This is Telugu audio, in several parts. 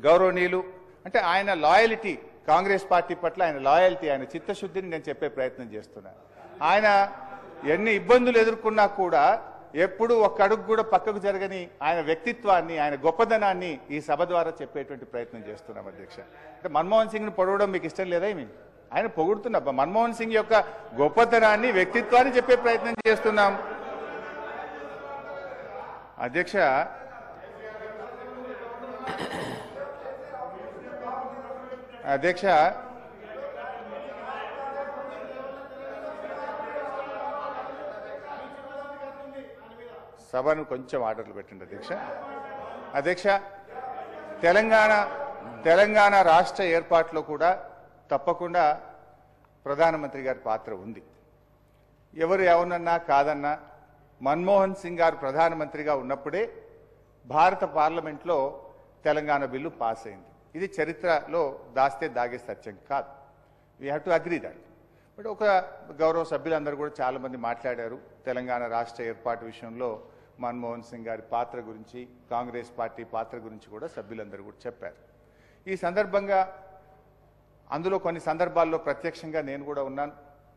గౌరవనీయులు అంటే ఆయన లాయల్టీ కాంగ్రెస్ పార్టీ పట్ల ఆయన లాయల్టీ ఆయన చిత్తశుద్ధిని నేను చెప్పే ప్రయత్నం చేస్తున్నాను. ఆయన ఎన్ని ఇబ్బందులు ఎదుర్కొన్నా కూడా ఎప్పుడు ఒక్క అడుగు కూడా పక్కకు జరగని ఆయన వ్యక్తిత్వాన్ని ఆయన గొప్పదనాన్ని ఈ సభ ద్వారా చెప్పేటువంటి ప్రయత్నం చేస్తున్నాం అధ్యక్ష. అంటే మన్మోహన్ సింగ్ను పొడవడం మీకు ఇష్టం లేదా? ఆయన పొగుడుతున్నా మన్మోహన్ సింగ్ యొక్క గొప్పతనాన్ని వ్యక్తిత్వాన్ని చెప్పే ప్రయత్నం చేస్తున్నాం అధ్యక్ష. అధ్యక్ష సభను కొంచెం ఆర్డర్లు పెట్టండి అధ్యక్ష. అధ్యక్ష తెలంగాణ రాష్ట్ర ఏర్పాటులో కూడా తప్పకుండా ప్రధానమంత్రి గారి పాత్ర ఉంది. ఎవరు ఎవరన్నా కాదన్నా మన్మోహన్ సింగ్ గారు ప్రధానమంత్రిగా ఉన్నప్పుడే భారత పార్లమెంట్లో తెలంగాణ బిల్లు పాస్ అయింది. ఇది చరిత్రలో దాస్తే దాగే సత్యం కాదు. We have to agree that. But ఒక గౌరవ సభ్యులందరూ కూడా చాలామంది మాట్లాడారు తెలంగాణ రాష్ట్ర ఏర్పాటు విషయంలో మన్మోహన్ సింగ్ గారి పాత్ర గురించి, కాంగ్రెస్ పార్టీ పాత్ర గురించి కూడా సభ్యులందరూ కూడా చెప్పారు. ఈ సందర్భంగా అందులో కొన్ని సందర్భాల్లో ప్రత్యక్షంగా నేను కూడా ఉన్నాను.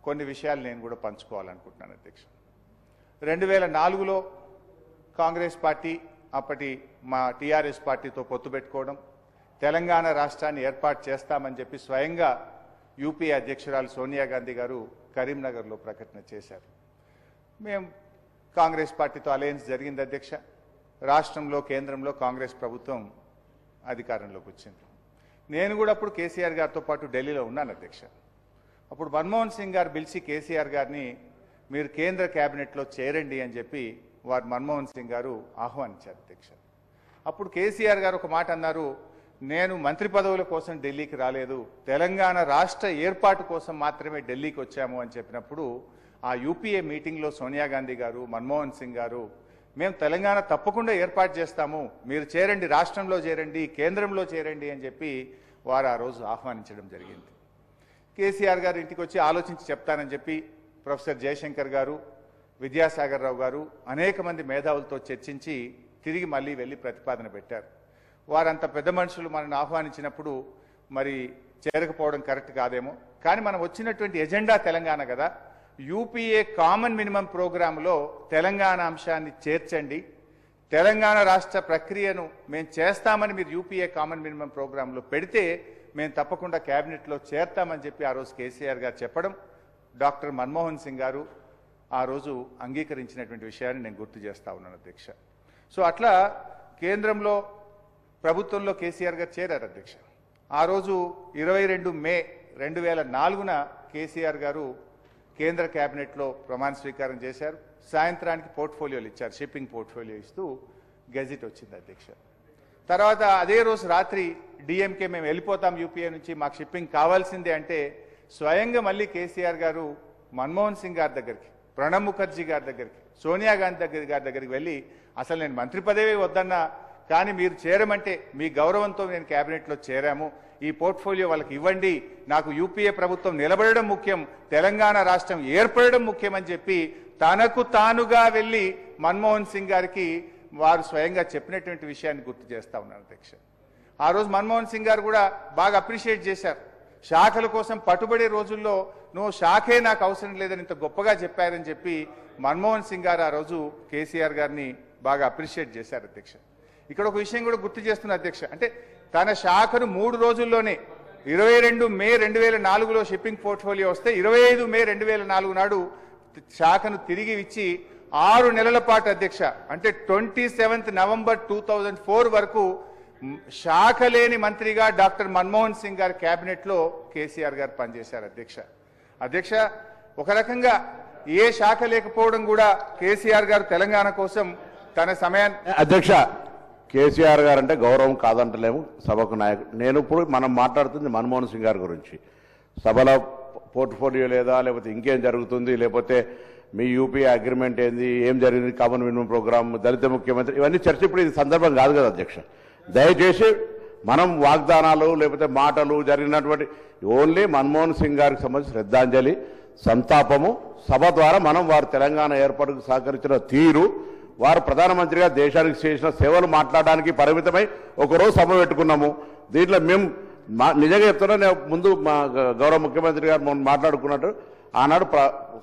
కొన్ని విషయాలు నేను కూడా పంచుకోవాలనుకుంటున్నాను అధ్యక్ష. 2004లో కాంగ్రెస్ పార్టీ అప్పటి మా టీఆర్ఎస్ పార్టీతో పొత్తు పెట్టుకోవడం, తెలంగాణ రాష్ట్రాన్ని ఏర్పాటు చేస్తామని చెప్పి స్వయంగా యూపీ అధ్యక్షురాలు సోనియా గాంధీ గారు కరీంనగర్లో ప్రకటన చేశారు. మేము కాంగ్రెస్ పార్టీతో అలయన్స్ జరిగింది అధ్యక్ష. రాష్ట్రంలో కేంద్రంలో కాంగ్రెస్ ప్రభుత్వం అధికారంలోకి వచ్చింది. నేను కూడా అప్పుడు కేసీఆర్ గారితో పాటు ఢిల్లీలో ఉన్నాను అధ్యక్ష. అప్పుడు మన్మోహన్ సింగ్ గారు పిలిచి కేసీఆర్ గారిని మీరు కేంద్ర కేబినెట్లో చేరండి అని చెప్పి వారు మన్మోహన్ సింగ్ గారు ఆహ్వానించారు అధ్యక్ష. అప్పుడు కేసీఆర్ గారు ఒక మాట అన్నారు, నేను మంత్రి పదవుల కోసం ఢిల్లీకి రాలేదు, తెలంగాణ రాష్ట్ర ఏర్పాటు కోసం మాత్రమే ఢిల్లీకి వచ్చాము అని చెప్పినప్పుడు ఆ యూపీఏ మీటింగ్లో సోనియా గాంధీ గారు, మన్మోహన్ సింగ్ గారు మేము తెలంగాణ తప్పకుండా ఏర్పాటు చేస్తాము, మీరు చేరండి, రాష్ట్రంలో చేరండి, కేంద్రంలో చేరండి అని చెప్పి వారు ఆ రోజు ఆహ్వానించడం జరిగింది. కేసీఆర్ గారు ఇంటికి వచ్చి ఆలోచించి చెప్తానని చెప్పి ప్రొఫెసర్ జయశంకర్ గారు, విద్యాసాగర్ రావు గారు అనేక మంది మేధావులతో చర్చించి తిరిగి మళ్ళీ వెళ్ళి ప్రతిపాదన పెట్టారు. వారంత పెద్ద మనుషులు మనల్ని ఆహ్వానించినప్పుడు మరి చేరకపోవడం కరెక్ట్ కాదేమో, కానీ మనం వచ్చినటువంటి ఎజెండా తెలంగాణ కదా, యూపీఏ కామన్ మినిమం ప్రోగ్రాంలో తెలంగాణ అంశాన్ని చేర్చండి, తెలంగాణ రాష్ట్ర ప్రక్రియను మేము చేస్తామని మీరు యూపీఏ కామన్ మినిమం ప్రోగ్రాంలో పెడితే మేము తప్పకుండా కేబినెట్లో చేర్తామని చెప్పి ఆ రోజు కేసీఆర్ గారు చెప్పడం, డాక్టర్ మన్మోహన్ సింగ్ గారు ఆ రోజు అంగీకరించినటువంటి విషయాన్ని నేను గుర్తు చేస్తా ఉన్నాను అధ్యక్ష. సో అట్లా కేంద్రంలో ప్రభుత్వంలో కేసీఆర్ గారు చేరారు అధ్యక్ష. ఆ రోజు 22 మే 2004న కేసీఆర్ గారు కేంద్ర కేబినెట్లో ప్రమాణ స్వీకారం చేశారు. సాయంత్రానికి పోర్ట్ఫోలియోలు ఇచ్చారు, షిప్పింగ్ పోర్ట్ఫోలియో ఇస్తూ గెజిట్ వచ్చింది అధ్యక్ష. తర్వాత అదే రోజు రాత్రి డిఎంకే మేము వెళ్ళిపోతాం యూపీఏ నుంచి, మాకు షిప్పింగ్ కావాల్సిందే అంటే స్వయంగా మళ్ళీ కేసీఆర్ గారు మన్మోహన్ సింగ్ గారి దగ్గరికి, ప్రణబ్ ముఖర్జీ గారి దగ్గరికి, సోనియా గాంధీ గారి దగ్గరికి వెళ్ళి అసలు నేను మంత్రి పదవి వద్దన్నా కానీ మీరు చేరమంటే మీ గౌరవంతో నేను కేబినెట్లో చేరాము, ఈ పోర్ట్ఫోలియో వాళ్ళకి ఇవ్వండి, నాకు యూపీఏ ప్రభుత్వం నిలబడడం ముఖ్యం, తెలంగాణ రాష్ట్రం ఏర్పడడం ముఖ్యమని చెప్పి తనకు తానుగా వెళ్ళి మన్మోహన్ సింగ్ గారికి వారు స్వయంగా చెప్పినటువంటి విషయాన్ని గుర్తు చేస్తా ఉన్నాను అధ్యక్ష. ఆ రోజు మన్మోహన్ సింగ్ గారు కూడా బాగా అప్రిషియేట్ చేశారు. శాఖల కోసం పట్టుబడే రోజుల్లో నువ్వు శాఖే నాకు అవసరం లేదని ఇంత గొప్పగా చెప్పారని చెప్పి మన్మోహన్ సింగ్ గారు ఆ రోజు కేసీఆర్ గారిని బాగా అప్రిషియేట్ చేశారు అధ్యక్ష. ఇక్కడ ఒక విషయం కూడా గుర్తు చేస్తున్నా అధ్యక్ష, అంటే తన శాఖను 3 రోజుల్లోనే 22 మే 2004లో షిప్పింగ్ పోర్ట్ఫోలియో వస్తే 25 మే 2004 నాడు శాఖను తిరిగి ఇచ్చి 6 నెలల పాటు అధ్యక్ష, అంటే 27 నవంబర్ 2004 వరకు శాఖ లేని మంత్రిగా డాక్టర్ మన్మోహన్ సింగ్ గారి కేబినెట్లో కేసీఆర్ గారు పనిచేశారు అధ్యక్ష. అధ్యక్ష ఒక రకంగా ఏ శాఖ లేకపోవడం కూడా కేసీఆర్ గారు తెలంగాణ కోసం తన సమయాన్ని. అధ్యక్ష కేసీఆర్ గారు అంటే గౌరవం కాదంటలేము, సభకు నాయకుడు. నేను ఇప్పుడు మనం మాట్లాడుతుంది మన్మోహన్ సింగ్ గారి గురించి. సభలో పోర్ట్ఫోలియో లేదా, లేకపోతే ఇంకేం జరుగుతుంది, లేకపోతే మీ యూపీఏ అగ్రిమెంట్ ఏంది, ఏం జరిగింది, కామన్ మినిమం ప్రోగ్రామ్, దళిత ముఖ్యమంత్రి, ఇవన్నీ చర్చ ఇప్పుడు ఇది సందర్భం కాదు కదా అధ్యక్ష. దయచేసి మనం వాగ్దానాలు లేకపోతే మాటలు జరిగినటువంటి ఓన్లీ మన్మోహన్ సింగ్ గారికి సంబంధించి శ్రద్ధాంజలి, సంతాపము, సభ ద్వారా మనం వారు తెలంగాణ ఏర్పాటుకు సహకరించిన తీరు, వారు ప్రధానమంత్రిగా దేశానికి చేసిన సేవలు మాట్లాడడానికి పరిమితమై ఒకరోజు సభ పెట్టుకున్నాము. దీంట్లో మేము నిజంగా చెప్తున్నా, నేను ముందు మా గౌరవ ముఖ్యమంత్రి గారు మొన్న మాట్లాడుకున్నట్టు ఆనాడు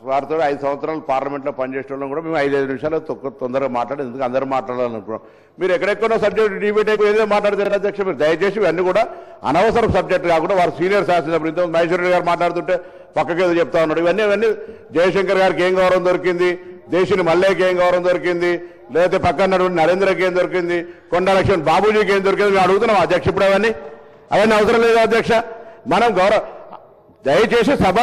వారితో 5 సంవత్సరాలు పార్లమెంట్లో పనిచేసిన వాళ్ళం కూడా మేము 5 నిమిషాలు తొందరగా మాట్లాడి ఎందుకు అందరూ మాట్లాడాలనుకున్నాం. మీరు ఎక్కడెక్కడో సబ్జెక్ట్ డిబేట్ అయిపోయి ఏదో మాట్లాడతారు అధ్యక్ష. మీరు దయచేసి ఇవన్నీ కూడా అనవసరం సబ్జెక్ట్ కాకుండా వారు సీనియర్ శాసనసభ్యులు ఇంత మహేశ్వర రెడ్డి గారు మాట్లాడుతుంటే పక్కకేదో చెప్తా ఉన్నాడు. ఇవన్నీ జయశంకర్ గారికి ఏం గౌరవం దొరికింది, దేశిని మల్లేకి ఏం గౌరవం దొరికింది, లేకపోతే పక్కన నరేంద్రకి ఏం దొరికింది, కొండ లక్ష్మణ్ బాబుజీకి ఏం దొరికింది మేము అడుగుతున్నాం అధ్యక్ష. ఇప్పుడు అవన్నీ అవసరం లేదు అధ్యక్ష. మనం దయచేసి సభ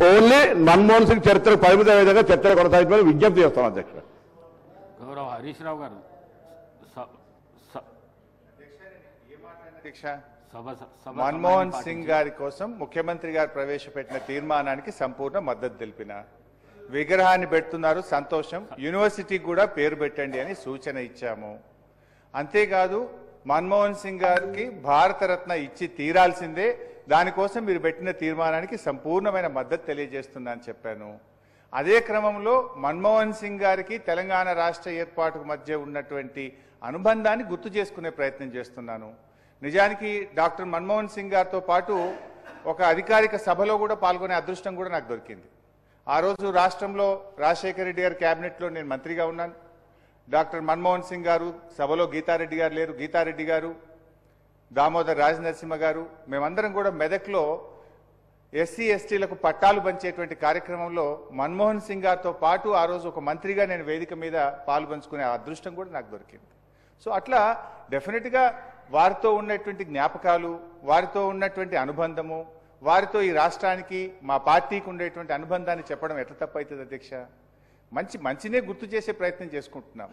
ఓన్లీ మన్మోహన్ సింగ్ చరిత్రకు పరిమిత విధంగా చర్చలు కొనసాగించమని విజ్ఞప్తి చేస్తాం అధ్యక్ష. గౌరవ హరీష్ రావు గారు మన్మోహన్ సింగ్ గారి కోసం ముఖ్యమంత్రి గారు ప్రవేశపెట్టిన తీర్మానానికి సంపూర్ణ మద్దతు తెలిపిన, విగ్రహాన్ని పెడుతున్నారు సంతోషం, యూనివర్సిటీకి కూడా పేరు పెట్టండి అని సూచన ఇచ్చాము. అంతేకాదు మన్మోహన్ సింగ్ గారికి భారతరత్న ఇచ్చి తీరాల్సిందే, దానికోసం మీరు పెట్టిన తీర్మానానికి సంపూర్ణమైన మద్దతు తెలియజేస్తున్నా అని చెప్పాను. అదే క్రమంలో మన్మోహన్ సింగ్ గారికి తెలంగాణ రాష్ట్ర ఏర్పాటుకు మధ్య ఉన్నటువంటి అనుబంధాన్ని గుర్తు చేసుకునే ప్రయత్నం చేస్తున్నాను. నిజానికి డాక్టర్ మన్మోహన్ సింగ్ గారితో పాటు ఒక అధికారిక సభలో కూడా పాల్గొనే అదృష్టం కూడా నాకు దొరికింది. ఆ రోజు రాష్ట్రంలో రాజశేఖర రెడ్డి గారి క్యాబినెట్లో నేను మంత్రిగా ఉన్నాను. డాక్టర్ మన్మోహన్ సింగ్ గారు సభలో గీతారెడ్డి గారు లేరు, గీతారెడ్డి గారు, దామోదర్ రాజనరసింహ గారు, మేమందరం కూడా మెదక్లో ఎస్సీ ఎస్టీలకు పట్టాలు పంచేటువంటి కార్యక్రమంలో మన్మోహన్ సింగ్ గారితో పాటు ఆ రోజు ఒక మంత్రిగా నేను వేదిక మీద పాల్పంచుకునే అదృష్టం కూడా నాకు దొరికింది. సో అట్లా డెఫినెట్గా వారితో ఉన్నటువంటి జ్ఞాపకాలు, వారితో ఉన్నటువంటి అనుబంధము, వారితో ఈ రాష్ట్రానికి మా పార్టీకి ఉండేటువంటి అనుబంధాన్ని చెప్పడం ఎట్లా తప్పవుతుంది అధ్యక్ష? మంచినే గుర్తు చేసే ప్రయత్నం చేసుకుంటున్నాం.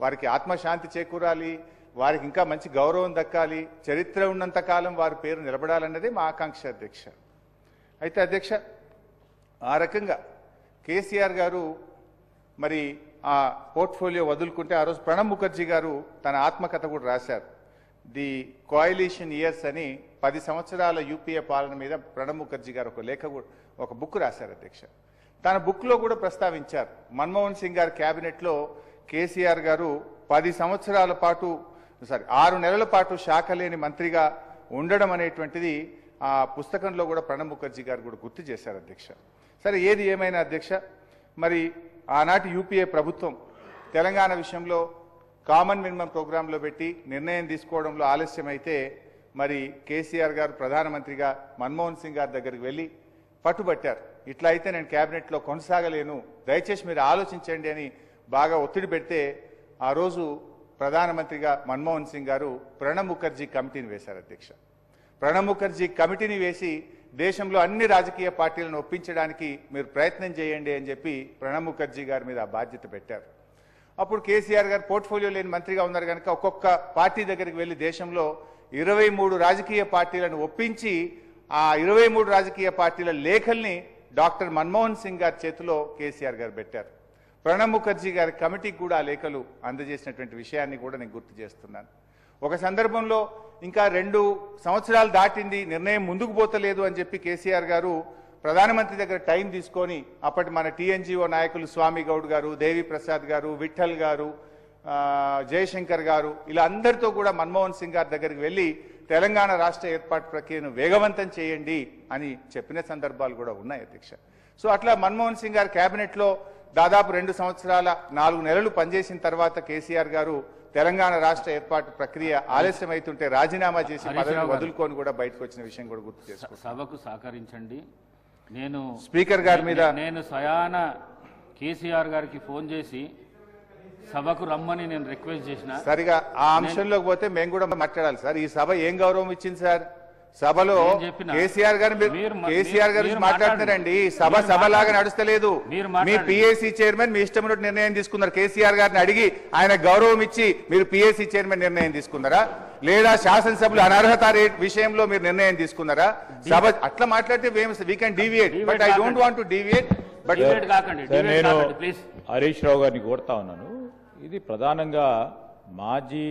వారికి ఆత్మశాంతి చేకూరాలి, వారికి ఇంకా మంచి గౌరవం దక్కాలి, చరిత్ర ఉన్నంతకాలం వారి పేరు నిలబడాలన్నదే మా ఆకాంక్ష అధ్యక్ష. అయితే అధ్యక్ష, ఆ రకంగా కేసీఆర్ గారు మరి ఆ పోర్ట్ఫోలియో వదులుకుంటే ఆ రోజు ప్రణబ్ ముఖర్జీ గారు తన ఆత్మకథ కూడా రాశారు. ది కోయలిషన్ ఇయర్స్ అని 10 సంవత్సరాల యూపీఏ పాలన మీద ప్రణబ్ ముఖర్జీ గారు ఒక బుక్ రాశారు అధ్యక్ష. తన బుక్లో కూడా ప్రస్తావించారు, మన్మోహన్ సింగ్ గారి క్యాబినెట్లో కేసీఆర్ గారు 10 సంవత్సరాల పాటు 6 నెలల పాటు శాఖ లేని మంత్రిగా ఉండడం అనేటువంటిది ఆ పుస్తకంలో కూడా ప్రణబ్ ముఖర్జీ గారు కూడా గుర్తు చేశారు అధ్యక్ష. సరే, ఏది ఏమైనా అధ్యక్ష, మరి ఆనాటి యూపీఏ ప్రభుత్వం తెలంగాణ విషయంలో కామన్ మినిమం ప్రోగ్రాంలో పెట్టి నిర్ణయం తీసుకోవడంలో ఆలస్యమైతే మరి కేసీఆర్ గారు ప్రధానమంత్రిగా మన్మోహన్ సింగ్ గారి దగ్గరికి వెళ్ళి పట్టుబట్టారు. ఇట్లా అయితే నేను క్యాబినెట్లో కొనసాగలేను, దయచేసి మీరు ఆలోచించండి అని బాగా ఒత్తిడి పెడితే ఆ రోజు ప్రధానమంత్రిగా మన్మోహన్ సింగ్ గారు ప్రణబ్ ముఖర్జీ కమిటీని వేశారు అధ్యక్ష. ప్రణబ్ ముఖర్జీ కమిటీని వేసి దేశంలో అన్ని రాజకీయ పార్టీలను ఒప్పించడానికి మీరు ప్రయత్నం చేయండి అని చెప్పి ప్రణబ్ ముఖర్జీ గారి మీద ఆ బాధ్యత పెట్టారు. అప్పుడు కేసీఆర్ గారు పోర్ట్ఫోలియో లేని మంత్రిగా ఉన్నారు కనుక ఒక్కొక్క పార్టీ దగ్గరికి వెళ్ళి దేశంలో 23 రాజకీయ పార్టీలను ఒప్పించి ఆ 23 రాజకీయ పార్టీల లేఖల్ని డాక్టర్ మన్మోహన్ సింగ్ గారి చేతిలో కేసీఆర్ గారు పెట్టారు. ప్రణబ్ ముఖర్జీ గారి కమిటీకి కూడా ఆ లేఖలు అందజేసినటువంటి విషయాన్ని కూడా నేను గుర్తు చేస్తున్నాను. ఒక సందర్భంలో ఇంకా 2 సంవత్సరాలు దాటింది, నిర్ణయం ముందుకు పోతలేదు అని చెప్పి కేసీఆర్ గారు ప్రధానమంత్రి దగ్గర టైం తీసుకొని అప్పటి మన టీఎన్జీఓ నాయకులు స్వామి గౌడ్ గారు, దేవి ప్రసాద్ గారు, విఠల్ గారు, జయశంకర్ గారు, ఇలా అందరితో కూడా మన్మోహన్ సింగ్ గారి దగ్గరికి వెళ్ళి తెలంగాణ రాష్ట్ర ఏర్పాటు ప్రక్రియను వేగవంతం చేయండి అని చెప్పిన సందర్భాలు కూడా ఉన్నాయి అధ్యక్ష. సో అట్లా మన్మోహన్ సింగ్ గారి క్యాబినెట్లో దాదాపు 2 సంవత్సరాల 4 నెలలు పనిచేసిన తర్వాత కేసీఆర్ గారు తెలంగాణ రాష్ట్ర ఏర్పాటు ప్రక్రియ ఆలస్యం అవుతుంటే రాజీనామా చేసి పదవిని వదులుకొని కూడా బయటకు వచ్చిన విషయం కూడా గుర్తు చేసుకోండి. సభకు సహకరించండి. నేను స్పీకర్ గారి మీద నేను స్వయాన కేసీఆర్ గారికి ఫోన్ చేసి సభకు రమ్మని నేను రిక్వెస్ట్ చేసిన. సరిగా ఆ అంశంలోకి పోతే మేము కూడా మాట్లాడాలి సార్. ఈ సభ ఏం గౌరవం ఇచ్చింది సార్? సభలో కేసీఆర్ గారు మాట్లాడుతున్నారండి. సభలాగా నడుస్తలేదు. మీ పిఏసీ చైర్మన్ మీ ఇష్టం నిర్ణయం తీసుకున్నారు. కేసీఆర్ గారిని అడిగి ఆయన గౌరవం ఇచ్చి మీరు పిఏసీ చైర్మన్ నిర్ణయం తీసుకున్నారా? లేదా శాసనసభ్యులు అనర్హత విషయంలో మీరు నిర్ణయం తీసుకున్నారా? సభ అట్లా మాట్లాడితే we can deviate, but I don't want to deviate. But నేను హరీష్ రావు గారిని కోరుతా ఉన్నాను. ఇది ప్రధానంగా మాజీ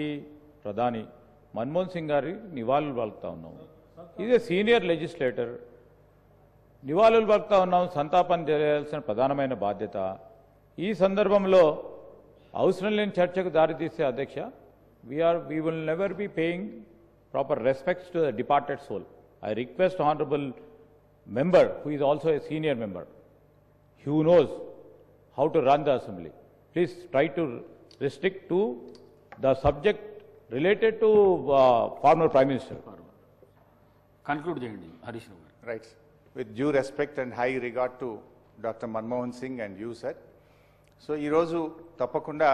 ప్రధాని మన్మోహన్ సింగ్ గారి నివాళులు పలుకుతా ఉన్నాము. ఇదే సీనియర్ లెజిస్లేటర్, నివాళులు పలుకుతా ఉన్నాం. సంతాపం చేయాల్సిన ప్రధానమైన బాధ్యత. ఈ సందర్భంలో అవసరం లేని చర్చకు దారితీసే అధ్యక్ష we will never be paying proper respects to the departed soul. I request honorable member who is also a senior member, who knows how to run the assembly, please try to restrict to the subject related to former prime minister. Conclude చేయండి హరీష్ రావు గారు. Right. With due respect and high regard to Dr. Manmohan Singh and you, sir. So ఈరోజు తప్పకుండా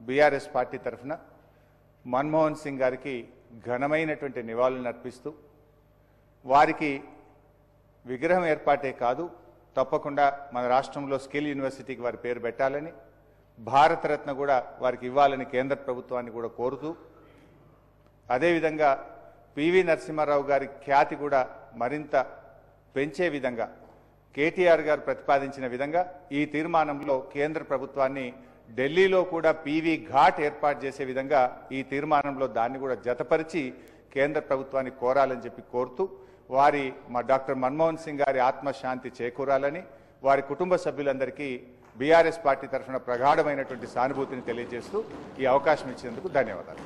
బీఆర్ఎస్ పార్టీ తరఫున మన్మోహన్ సింగ్ గారికి ఘనమైనటువంటి నివాళులను అర్పిస్తూ వారికి విగ్రహం ఏర్పాటే కాదు, తప్పకుండా మన రాష్ట్రంలో స్కిల్ యూనివర్సిటీకి వారి పేరు పెట్టాలని, భారతరత్న కూడా వారికి ఇవ్వాలని కేంద్ర ప్రభుత్వాన్ని కూడా కోరుతూ, అదేవిధంగా పివి నరసింహారావు గారి ఖ్యాతి కూడా మరింత పెంచే విధంగా కేటీఆర్ గారు ప్రతిపాదించిన విధంగా ఈ తీర్మానంలో కేంద్ర ప్రభుత్వాన్ని ఢిల్లీలో కూడా పీవీ ఘాట్ ఏర్పాటు చేసే విధంగా ఈ తీర్మానంలో దాన్ని కూడా జతపరిచి కేంద్ర ప్రభుత్వాన్ని కోరాలని చెప్పి కోరుతూ, మా డాక్టర్ మన్మోహన్ సింగ్ గారి ఆత్మశాంతి చేకూరాలని, వారి కుటుంబ సభ్యులందరికీ బీఆర్ఎస్ పార్టీ తరఫున ప్రగాఢమైనటువంటి సానుభూతిని తెలియజేస్తూ ఈ అవకాశం ఇచ్చినందుకు ధన్యవాదాలు.